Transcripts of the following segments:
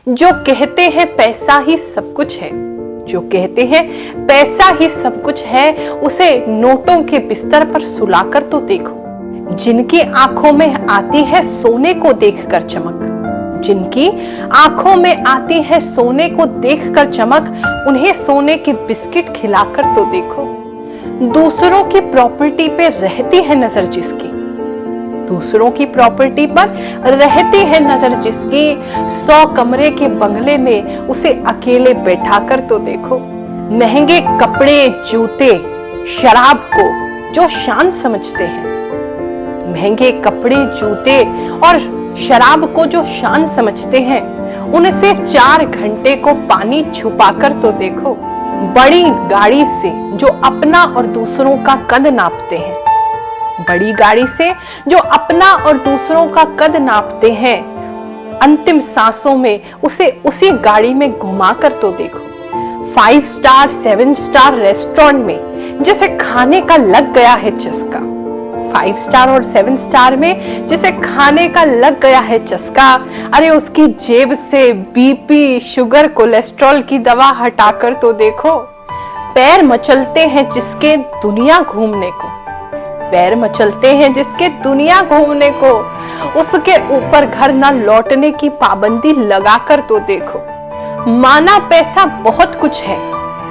जो कहते हैं पैसा ही सब कुछ है, जो कहते हैं पैसा ही सब कुछ है, उसे नोटों के बिस्तर पर सुलाकर तो देखो। जिनकी आंखों में आती है सोने को देखकर चमक, जिनकी आंखों में आती है सोने को देखकर चमक, उन्हें सोने के बिस्किट खिलाकर तो देखो। दूसरों की प्रॉपर्टी पे रहती है नजर जिसकी, दूसरों की प्रॉपर्टी पर रहती है नजर जिसकी, 100 कमरे के बंगले में उसे अकेले बैठाकर तो देखो। महंगे कपड़े, जूते, शराब को जो शान समझते हैं, महंगे कपड़े, जूते और शराब को जो शान समझते हैं, उनसे 4 घंटे को पानी छुपाकर तो देखो। बड़ी गाड़ी से जो अपना और दूसरों का कद नापते हैं, बड़ी गाड़ी से जो अपना और दूसरों का कद नापते हैं, अंतिम सांसों में उसे उसी गाड़ी में घुमाकर तो देखो। 5 स्टार 7 स्टार रेस्टोरेंट में जिसे खाने का लग गया है चस्का, 5 स्टार और 7 स्टार में जिसे खाने का लग गया है चस्का, अरे उसकी जेब से बीपी, शुगर, कोलेस्ट्रॉल की दवा हटाकर तो देखो। पैर मचलते हैं जिसके दुनिया घूमने को, पैर मचलते हैं जिसके दुनिया घूमने को, उसके ऊपर घर ना लौटने की पाबंदी लगाकर तो देखो। माना पैसा बहुत कुछ है,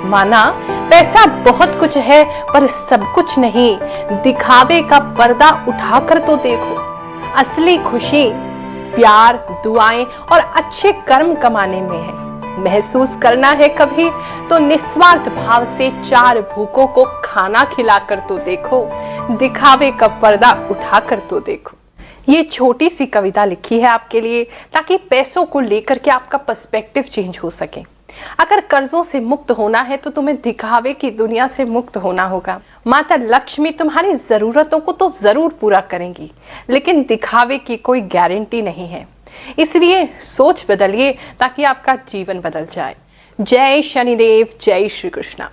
माना पैसा बहुत कुछ है, पर सब कुछ नहीं, दिखावे का पर्दा उठाकर तो देखो। असली खुशी प्यार, दुआएं और अच्छे कर्म कमाने में है। महसूस करना है कभी तो निस्वार्थ भाव से 4 भूखों को खाना खिलाकर तो देखो, दिखावे का पर्दा उठाकर तो देखो। ये छोटी सी कविता लिखी है आपके लिए, ताकि पैसों को लेकर के आपका पर्सपेक्टिव चेंज हो सके। अगर कर्जों से मुक्त होना है तो तुम्हें दिखावे की दुनिया से मुक्त होना होगा। माता लक्ष्मी तुम्हारी जरूरतों को तो जरूर पूरा करेंगी, लेकिन दिखावे की कोई गारंटी नहीं है। इसलिए सोच बदलिए ताकि आपका जीवन बदल जाए। जय शनिदेव, जय श्री कृष्णा।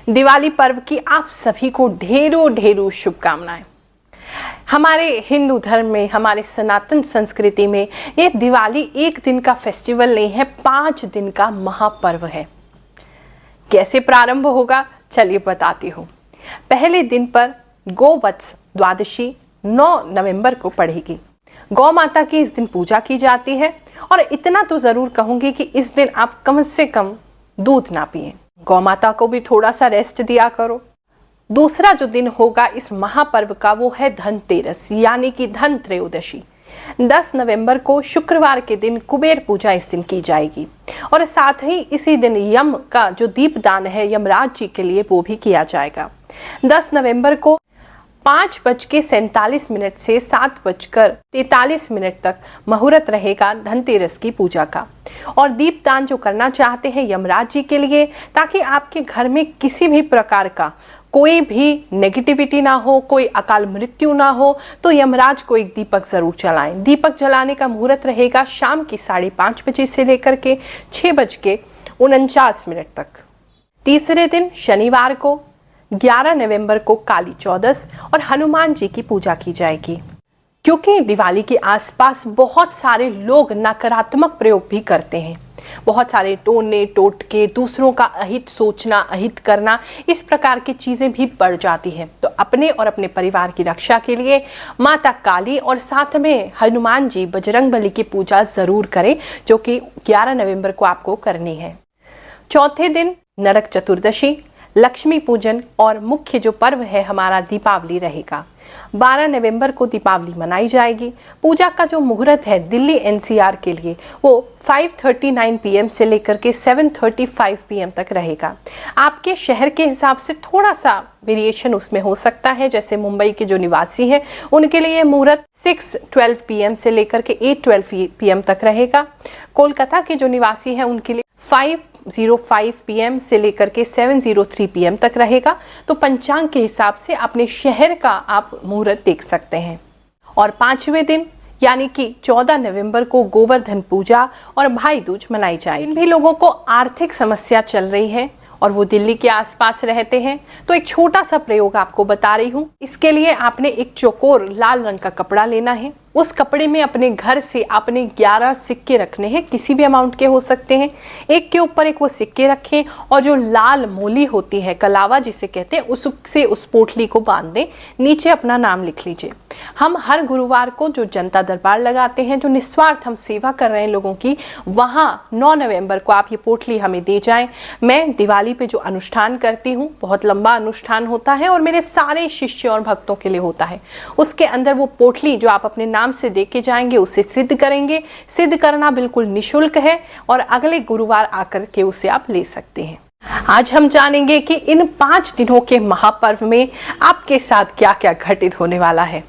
दिवाली पर्व की आप सभी को ढेरों ढेरों शुभकामनाएं। हमारे हिंदू धर्म में, हमारे सनातन संस्कृति में ये दिवाली एक दिन का फेस्टिवल नहीं है, 5 दिन का महापर्व है। कैसे प्रारंभ होगा चलिए बताती हूँ। पहले दिन पर गोवत्स द्वादशी 9 नवंबर को पड़ेगी। गौ माता की इस दिन पूजा की जाती है, और इतना तो जरूर कहूंगी कि इस दिन आप कम से कम दूध ना पिए, गौ माता को भी थोड़ा सा रेस्ट दिया करो। दूसरा जो दिन होगा इस महापर्व का वो है धनतेरस, यानी कि धन त्रयोदशी। 10 नवंबर को शुक्रवार के दिन कुबेर पूजा इस दिन की जाएगी, और साथ ही इसी दिन यम का जो दीपदान है यमराज जी के लिए वो भी किया जाएगा। 10 नवंबर को 5:47 से 7:43 तक मुहूर्त रहेगा धनतेरस की पूजा का। और दीपदान जो करना चाहते हैं यमराज जी के लिए, ताकि आपके घर में किसी भी प्रकार का कोई भी नेगेटिविटी ना हो, कोई अकाल मृत्यु ना हो, तो यमराज को एक दीपक जरूर जलाएं। दीपक जलाने का मुहूर्त रहेगा शाम की 5:30 बजे से लेकर के 6:49 तक। तीसरे दिन शनिवार को 11 नवंबर को काली चौदस और हनुमान जी की पूजा की जाएगी। क्योंकि दिवाली के आसपास बहुत सारे लोग नकारात्मक प्रयोग भी करते हैं, बहुत सारे टोने टोटके, दूसरों का अहित सोचना, अहित करना, इस प्रकार की चीजें भी बढ़ जाती हैं। तो अपने और अपने परिवार की रक्षा के लिए माता काली और साथ में हनुमान जी, बजरंगबली की पूजा जरूर करें, जो कि 11 नवंबर को आपको करनी है। चौथे दिन नरक चतुर्दशी, लक्ष्मी पूजन और मुख्य जो पर्व है हमारा दीपावली रहेगा। 12 नवंबर को दीपावली मनाई जाएगी। पूजा का जो मुहूर्त है दिल्ली एनसीआर के लिए वो 5:39 PM से लेकर के 7:35 PM तक रहेगा। आपके शहर के हिसाब से थोड़ा सा वेरिएशन उसमें हो सकता है। जैसे मुंबई के जो निवासी हैं उनके लिए मुहूर्त 6:12 PM से लेकर के 8:12 PM तक रहेगा। कोलकाता के जो निवासी हैं उनके लिए 5:05 PM से लेकर के 7:03 PM तक रहेगा। तो पंचांग के हिसाब से अपने शहर का आप मुहूर्त देख सकते हैं। और 5वें दिन यानी कि 14 नवंबर को गोवर्धन पूजा और भाई दूज मनाई जाएगी। इन भी लोगों को आर्थिक समस्या चल रही है और वो दिल्ली के आसपास रहते हैं, तो एक छोटा सा प्रयोग आपको बता रही हूँ। इसके लिए आपने एक चौकोर लाल रंग का कपड़ा लेना है, उस कपड़े में अपने घर से आपने 11 सिक्के रखने हैं, किसी भी अमाउंट के हो सकते हैं। एक के ऊपर एक वो सिक्के रखें और जो लाल मोली होती है, कलावा जिसे कहते हैं, उससे उस पोटली को बांध दें। नीचे अपना नाम लिख लीजिए। हम हर गुरुवार को जो जनता दरबार लगाते हैं, जो निस्वार्थ हम सेवा कर रहे हैं लोगों की, वहां 9 नवंबर को आप ये पोटली हमें दे जाएं। मैं दिवाली पे जो अनुष्ठान करती हूँ, बहुत लंबा अनुष्ठान होता है और मेरे सारे शिष्य और भक्तों के लिए होता है। उसके अंदर वो पोटली जो आप अपने नाम से दे के जाएंगे, उसे सिद्ध करेंगे। सिद्ध करना बिल्कुल निःशुल्क है और अगले गुरुवार आकर के उसे आप ले सकते हैं। आज हम जानेंगे कि इन 5 दिनों के महापर्व में आपके साथ क्या क्या घटित होने वाला है,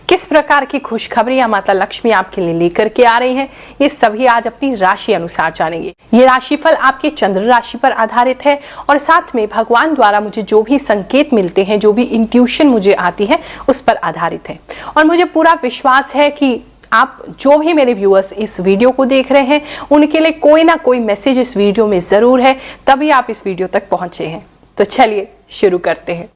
किस प्रकार की खुशखबरियां माता लक्ष्मी आपके लिए लेकर के आ रही हैं। ये सभी आज अपनी राशि अनुसार जानेंगे। ये राशिफल आपके चंद्र राशि पर आधारित है और साथ में भगवान द्वारा मुझे जो भी संकेत मिलते हैं, जो भी इंट्यूशन मुझे आती है, उस पर आधारित है। और मुझे पूरा विश्वास है कि आप जो भी मेरे व्यूअर्स इस वीडियो को देख रहे हैं, उनके लिए कोई ना कोई मैसेज इस वीडियो में जरूर है, तभी आप इस वीडियो तक पहुंचे हैं। तो चलिए शुरू करते हैं।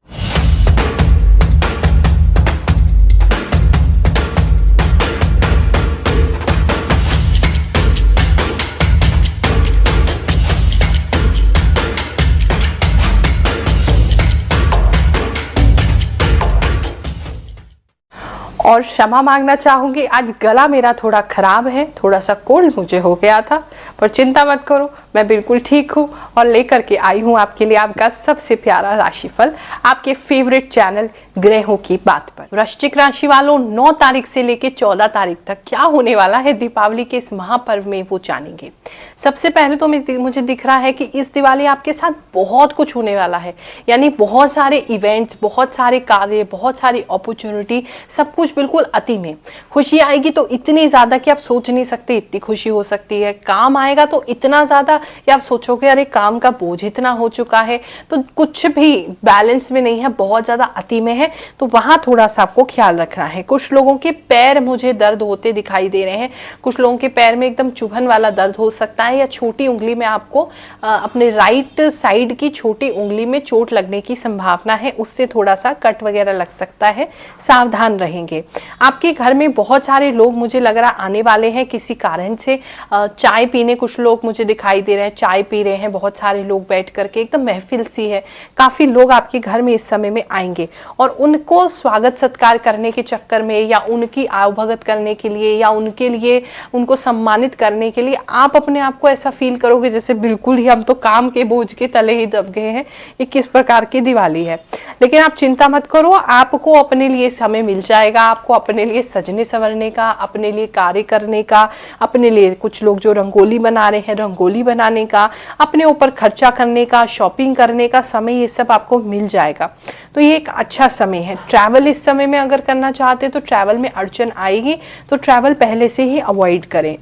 और क्षमा मांगना चाहूंगी, आज गला मेरा थोड़ा खराब है, थोड़ा सा कोल्ड मुझे हो गया था, पर चिंता मत करो, मैं बिल्कुल ठीक हूँ और लेकर के आई हूँ आपके लिए आपका सबसे प्यारा राशिफल, आपके फेवरेट चैनल ग्रहों की बात पर। वृश्चिक राशि वालों, 9 तारीख से लेकर 14 तारीख तक क्या होने वाला है दीपावली के इस महापर्व में, वो जानेंगे। सबसे पहले तो मुझे दिख रहा है कि इस दिवाली आपके साथ बहुत कुछ होने वाला है, यानी बहुत सारे इवेंट्स, बहुत सारे कार्य, बहुत सारी अपॉर्चुनिटी, सब कुछ बिल्कुल अति में। खुशी आएगी तो इतनी ज्यादा कि आप सोच नहीं सकते इतनी खुशी हो सकती है। काम आएगा तो इतना ज्यादा कि आप सोचोगे अरे काम का बोझ इतना हो चुका है, तो कुछ भी बैलेंस में नहीं है, बहुत ज्यादा अति में है, तो वहां थोड़ा सा आपको ख्याल रखना है। कुछ लोगों के पैर मुझे दर्द होते दिखाई दे रहे हैं, कुछ लोगों के पैर में एकदम चुभन वाला दर्द हो सकता है, या छोटी उंगली में आपको अपने राइट साइड की छोटी उंगली में चोट लगने की संभावना है, उससे थोड़ा सा कट वगैरह लग सकता है, सावधान रहेंगे। आपके घर में बहुत सारे लोग मुझे लग रहा आने वाले हैं किसी कारण से। चाय पीने कुछ लोग मुझे दिखाई दे रहे हैं, चाय पी रहे हैं बहुत सारे लोग बैठ करके, एकदम महफिल सी है। काफी लोग आपके घर में इस समय में आएंगे और उनको स्वागत सत्कार करने के चक्कर में, या उनकी आवभगत करने के लिए, या उनके लिए उनको सम्मानित करने के लिए आप अपने आप को ऐसा फील करोगे जैसे बिल्कुल ही हम तो काम के बोझ के तले ही दब गए हैं। ये किस प्रकार की दिवाली है। लेकिन आप चिंता मत करो, आपको अपने लिए समय मिल जाएगा, आपको अपने लिए सजने संवरने का, अपने लिए कार्य करने का, अपने लिए कुछ लोग जो रंगोली बना रहे हैं रंगोली बनाने का, अपने ऊपर खर्चा करने का, शॉपिंग करने का समय, ये सब आपको मिल जाएगा। तो ये एक अच्छा समय है। ट्रैवल इस समय में अगर करना चाहते हैं तो ट्रैवल में अड़चन आएगी, तो ट्रैवल पहले से ही अवॉइड करें।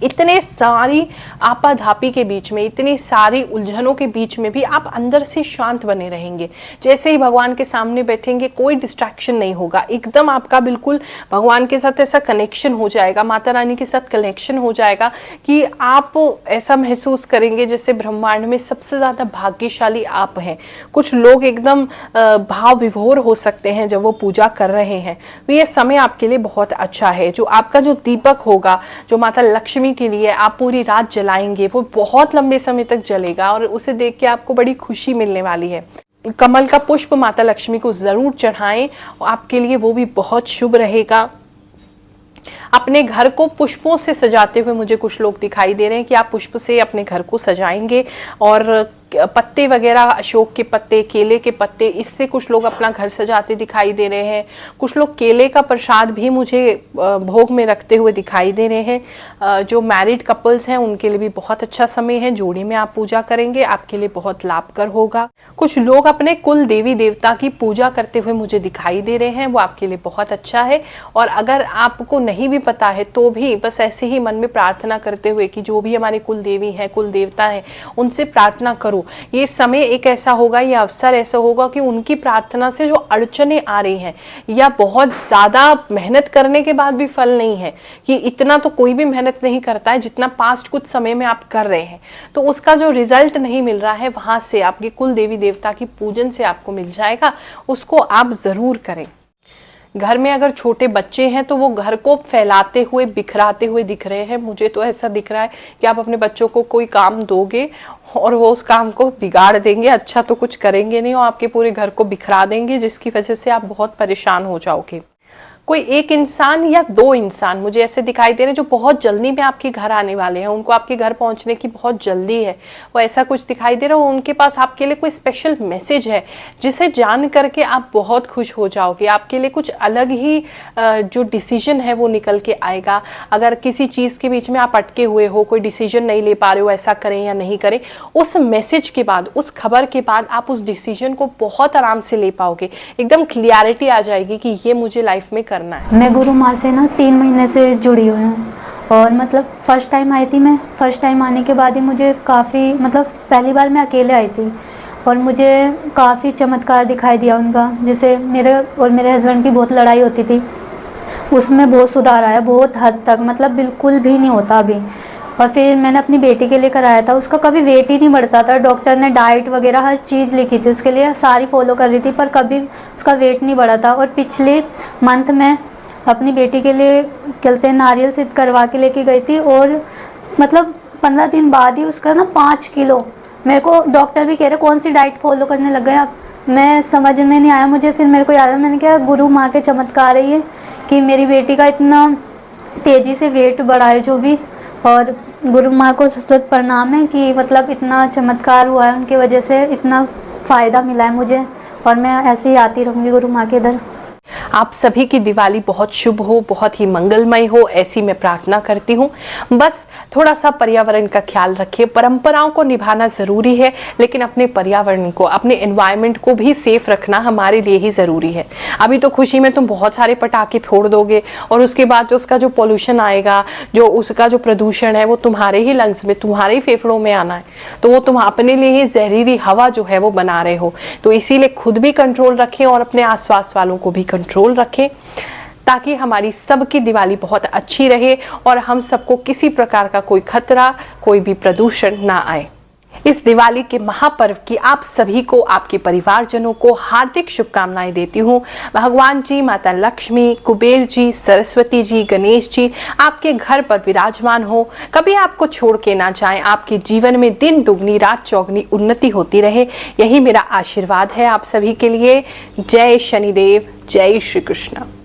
इतने सारी आपाधापी के बीच में, इतनी सारी उलझनों के बीच में भी आप अंदर से शांत बने रहेंगे। जैसे ही भगवान के सामने बैठेंगे कोई डिस्ट्रैक्शन नहीं होगा, एकदम आपका बिल्कुल भगवान के साथ ऐसा कनेक्शन हो जाएगा, माता रानी के साथ कनेक्शन हो जाएगा कि आप ऐसा महसूस करेंगे जैसे ब्रह्मांड में सबसे ज्यादा भाग्यशाली आप हैं। कुछ लोग एकदम भाव विभोर हो सकते हैं जब वो पूजा कर रहे हैं। तो ये समय आपके लिए बहुत अच्छा है। जो आपका जो दीपक होगा, जो माता लक्ष्मी के लिए आप पूरी रात जलाएंगे, वो बहुत लंबे समय तक जलेगा और उसे देख के आपको बड़ी खुशी मिलने वाली है। कमल का पुष्प माता लक्ष्मी को जरूर चढ़ाएं, आपके लिए वो भी बहुत शुभ रहेगा। अपने घर को पुष्पों से सजाते हुए मुझे कुछ लोग दिखाई दे रहे हैं कि आप पुष्प से अपने घर को सजाएंगे, और पत्ते वगैरह, अशोक के पत्ते, केले के पत्ते, इससे कुछ लोग अपना घर सजाते दिखाई दे रहे हैं। कुछ लोग केले का प्रसाद भी मुझे भोग में रखते हुए दिखाई दे रहे हैं। जो मैरिड कपल्स हैं उनके लिए भी बहुत अच्छा समय है। जोड़ी में आप पूजा करेंगे, आपके लिए बहुत लाभकर होगा। कुछ लोग अपने कुल देवी देवता की पूजा करते हुए मुझे दिखाई दे रहे हैं, वो आपके लिए बहुत अच्छा है। और अगर आपको नहीं भी पता है तो भी बस ऐसे ही मन में प्रार्थना करते हुए कि जो भी हमारे कुल देवी हैं, कुल देवता हैं, उनसे प्रार्थना करो। ये समय एक ऐसा होगा, ये अवसर ऐसा होगा कि उनकी प्रार्थना से जो अड़चने आ रही हैं, या बहुत ज्यादा मेहनत करने के बाद भी फल नहीं है, कि इतना तो कोई भी मेहनत नहीं करता है जितना पास्ट कुछ समय में आप कर रहे हैं, तो उसका जो रिजल्ट नहीं मिल रहा है, वहां से आपके कुल देवी देवता की पूजन से आपको मिल जाएगा। उसको आप जरूर करें। घर में अगर छोटे बच्चे हैं तो वो घर को फैलाते हुए बिखराते हुए दिख रहे हैं। मुझे तो ऐसा दिख रहा है कि आप अपने बच्चों को कोई काम दोगे और वो उस काम को बिगाड़ देंगे, अच्छा तो कुछ करेंगे नहीं और आपके पूरे घर को बिखरा देंगे, जिसकी वजह से आप बहुत परेशान हो जाओगे। कोई एक इंसान या दो इंसान मुझे ऐसे दिखाई दे रहे हैं जो बहुत जल्दी में आपके घर आने वाले हैं, उनको आपके घर पहुंचने की बहुत जल्दी है, वो ऐसा कुछ दिखाई दे रहा है। उनके पास आपके लिए कोई स्पेशल मैसेज है जिसे जान करके आप बहुत खुश हो जाओगे। आपके लिए कुछ अलग ही जो डिसीजन है वो निकल के आएगा। अगर किसी चीज़ के बीच में आप अटके हुए हो, कोई डिसीजन नहीं ले पा रहे हो, ऐसा करें या नहीं करें, उस मैसेज के बाद, उस खबर के बाद आप उस डिसीजन को बहुत आराम से ले पाओगे। एकदम क्लियरिटी आ जाएगी कि ये मुझे लाइफ में करना है। मैं गुरु माँ से ना 3 महीने से जुड़ी हुई हूँ और मतलब फर्स्ट टाइम आई थी मैं। फर्स्ट टाइम आने के बाद ही मुझे काफ़ी, मतलब पहली बार मैं अकेले आई थी और मुझे काफ़ी चमत्कार दिखाई दिया उनका। जैसे मेरे और मेरे हस्बैंड की बहुत लड़ाई होती थी, उसमें बहुत सुधार आया, बहुत हद तक, मतलब बिल्कुल भी नहीं होता अभी। और फिर मैंने अपनी बेटी के लिए कराया था, उसका कभी वेट ही नहीं बढ़ता था। डॉक्टर ने डाइट वगैरह हर चीज़ लिखी थी उसके लिए, सारी फॉलो कर रही थी, पर कभी उसका वेट नहीं बढ़ा था। और पिछले मंथ में अपनी बेटी के लिए कहते नारियल सिद्ध करवा के लेके गई थी और मतलब 15 दिन बाद ही उसका ना 5 किलो, मेरे को डॉक्टर भी कह रहे कौन सी डाइट फॉलो करने लग गए आप। मैं समझ में नहीं आया मुझे। फिर मेरे को याद है, मैंने कहा गुरु माँ के चमत्कार है ये कि मेरी बेटी का इतना तेज़ी से वेट बढ़ा है जो भी। और गुरु माँ को सत प्रणाम है कि मतलब इतना चमत्कार हुआ है, उनकी वजह से इतना फ़ायदा मिला है मुझे और मैं ऐसे ही आती रहूँगी गुरु माँ के इधर। आप सभी की दिवाली बहुत शुभ हो, बहुत ही मंगलमय हो, ऐसी मैं प्रार्थना करती हूँ। बस थोड़ा सा पर्यावरण का ख्याल रखिए। परंपराओं को निभाना ज़रूरी है, लेकिन अपने पर्यावरण को, अपने एनवायरनमेंट को भी सेफ रखना हमारे लिए ही ज़रूरी है। अभी तो खुशी में तुम बहुत सारे पटाखे फोड़ दोगे और उसके बाद जो उसका जो पॉल्यूशन आएगा, जो उसका जो प्रदूषण है, वो तुम्हारे ही लंग्स में, तुम्हारे ही फेफड़ों में आना है, तो वो तुम अपने लिए ही जहरीली हवा जो है वो बना रहे हो। तो इसीलिए खुद भी कंट्रोल रखें और अपने आसपास वालों को भी कंट्रोल रखें, ताकि हमारी सबकी दिवाली बहुत अच्छी रहे और हम सबको किसी प्रकार का कोई खतरा, कोई भी प्रदूषण ना आए। इस दिवाली के महापर्व की आप सभी को, आपके परिवारजनों को हार्दिक शुभकामनाएं देती हूँ। भगवान जी, माता लक्ष्मी, कुबेर जी, सरस्वती जी, गणेश जी आपके घर पर विराजमान हो, कभी आपको छोड़ के ना जाएं, आपके जीवन में दिन दुगनी रात चौगनी उन्नति होती रहे, यही मेरा आशीर्वाद है आप सभी के लिए। जय शनिदेव, जय श्री कृष्ण।